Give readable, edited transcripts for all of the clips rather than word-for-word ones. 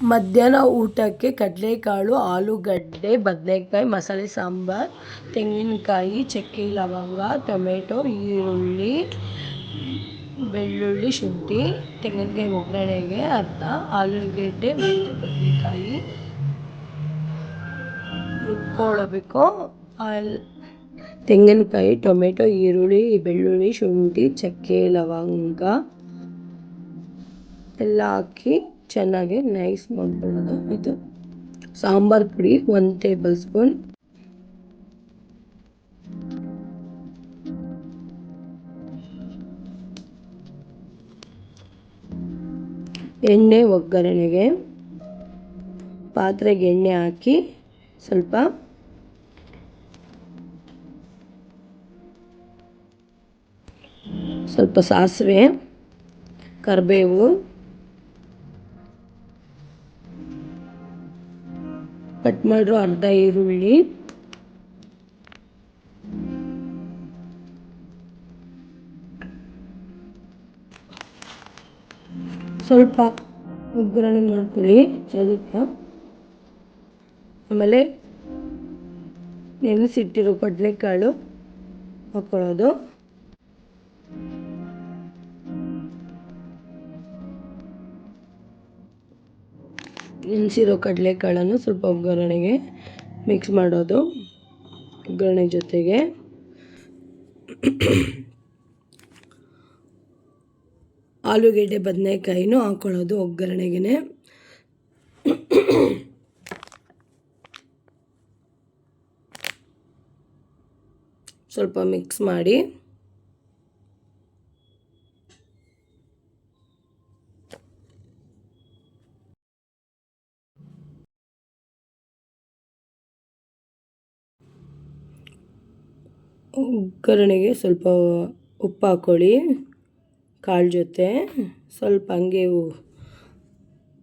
ಮಧ್ಯಾಹ್ನ ಊಟಕ್ಕೆ ಕಡಲೆಕಾಳು, ಆಲೂಗಡ್ಡೆ, ಬದನೆಕಾಯಿ, ಮಸಾಲೆ ಸಾಂಬಾರು, ತೆಂಗಿನಕಾಯಿ, ಚಕ್ಕೆ ಲವಂಗ, ಟೊಮೆಟೊ, ಈರುಳ್ಳಿ, ಬೆಳ್ಳುಳ್ಳಿ, ಶುಂಠಿ, ತೆಂಗಿನಕಾಯಿ ಒಗ್ಗರಣೆಗೆ ಅರ್ಧ, ಆಲೂಗಡ್ಡೆ ಮತ್ತು ಬದನೆಕಾಯಿ ರುಬ್ಕೊಳ್ಳಬೇಕು. ತೆಂಗಿನಕಾಯಿ, ಟೊಮೆಟೊ, ಈರುಳ್ಳಿ, ಬೆಳ್ಳುಳ್ಳಿ, ಶುಂಠಿ, ಚಕ್ಕೆ ಲವಂಗ ಎಲ್ಲ ಹಾಕಿ ಚೆನ್ನಾಗಿ ನೈಸ್ ಮಾಡ್ಕೊಳ್ಳೋದು. ಇದು ಸಾಂಬಾರು ಪುಡಿ 1 ಟೇಬಲ್ ಸ್ಪೂನ್, ಎಣ್ಣೆ ಒಗ್ಗರಣೆಗೆ ಪಾತ್ರೆಗೆ ಎಣ್ಣೆ ಹಾಕಿ ಸ್ವಲ್ಪ ಸಾಸಿವೆ, ಕರಿಬೇವು, ಕಟ್ ಮಾಡಿರೋ ಅರ್ಧ ಈರುಳ್ಳಿ, ಸ್ವಲ್ಪ ಒಗ್ಗರಣೆ ಮಾಡ್ಕೊಳ್ಳಿ ಅದಕ್ಕೆ. ಆಮೇಲೆ ನೆನೆಸಿಟ್ಟಿರೋ ಕಡಲೆಕಾಳು ಹಾಕ್ಕೊಳ್ಳೋದು. ನೆನೆಸಿರೋ ಕಡಲೆಕಾಳನ್ನು ಸ್ವಲ್ಪ ಒಗ್ಗರಣೆಗೆ ಮಿಕ್ಸ್ ಮಾಡೋದು. ಒಗ್ಗರಣೆ ಜೊತೆಗೆ ಆಲೂಗೆಡ್ಡೆ ಬದನೆಕಾಯಿನೂ ಹಾಕ್ಕೊಳ್ಳೋದು ಒಗ್ಗರಣೆಗೆ. ಸ್ವಲ್ಪ ಮಿಕ್ಸ್ ಮಾಡಿ ಒಗ್ಗರಣೆಗೆ ಸ್ವಲ್ಪ ಉಪ್ಪು ಹಾಕ್ಕೊಳ್ಳಿ. ಕಾಳು ಜೊತೆ ಸ್ವಲ್ಪ ಹಂಗೆ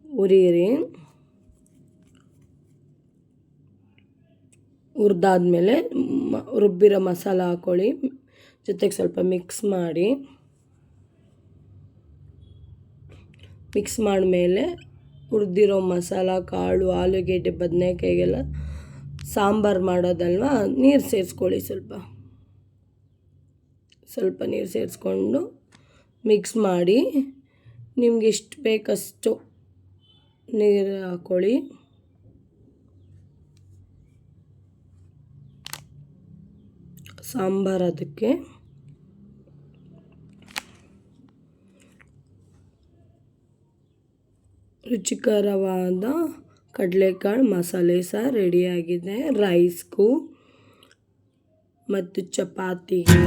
ಹುರಿಯಿರಿ. ಹುರಿದಾದ್ಮೇಲೆ ರುಬ್ಬಿರೋ ಮಸಾಲ ಹಾಕ್ಕೊಳ್ಳಿ. ಜೊತೆಗೆ ಸ್ವಲ್ಪ ಮಿಕ್ಸ್ ಮಾಡಿ. ಮಿಕ್ಸ್ ಮಾಡಿದ್ಮೇಲೆ ಹುರಿದಿರೋ ಮಸಾಲ, ಕಾಳು, ಆಲೂಗೆಡ್ಡೆ, ಬದನೆಕಾಯಿಗೆಲ್ಲ ಸಾಂಬಾರು ಮಾಡೋದಲ್ವ, ನೀರು ಸೇರಿಸ್ಕೊಳ್ಳಿ. ಸ್ವಲ್ಪ ನೀರು ಸೇರಿಸ್ಕೊಂಡು ಮಿಕ್ಸ್ ಮಾಡಿ. ನಿಮ್ಗೆ ಎಷ್ಟು ಬೇಕಷ್ಟು ನೀರು ಹಾಕ್ಕೊಳ್ಳಿ. ಸಾಂಬಾರು ಅದಕ್ಕೆ ರುಚಿಕರವಾದ ಕಡಲೆಕಾಳು ಮಸಾಲೆ ಸಾರು ರೆಡಿಯಾಗಿದೆ. ರೈಸ್ಗೂ ಮತ್ತು ಚಪಾತಿಗೆ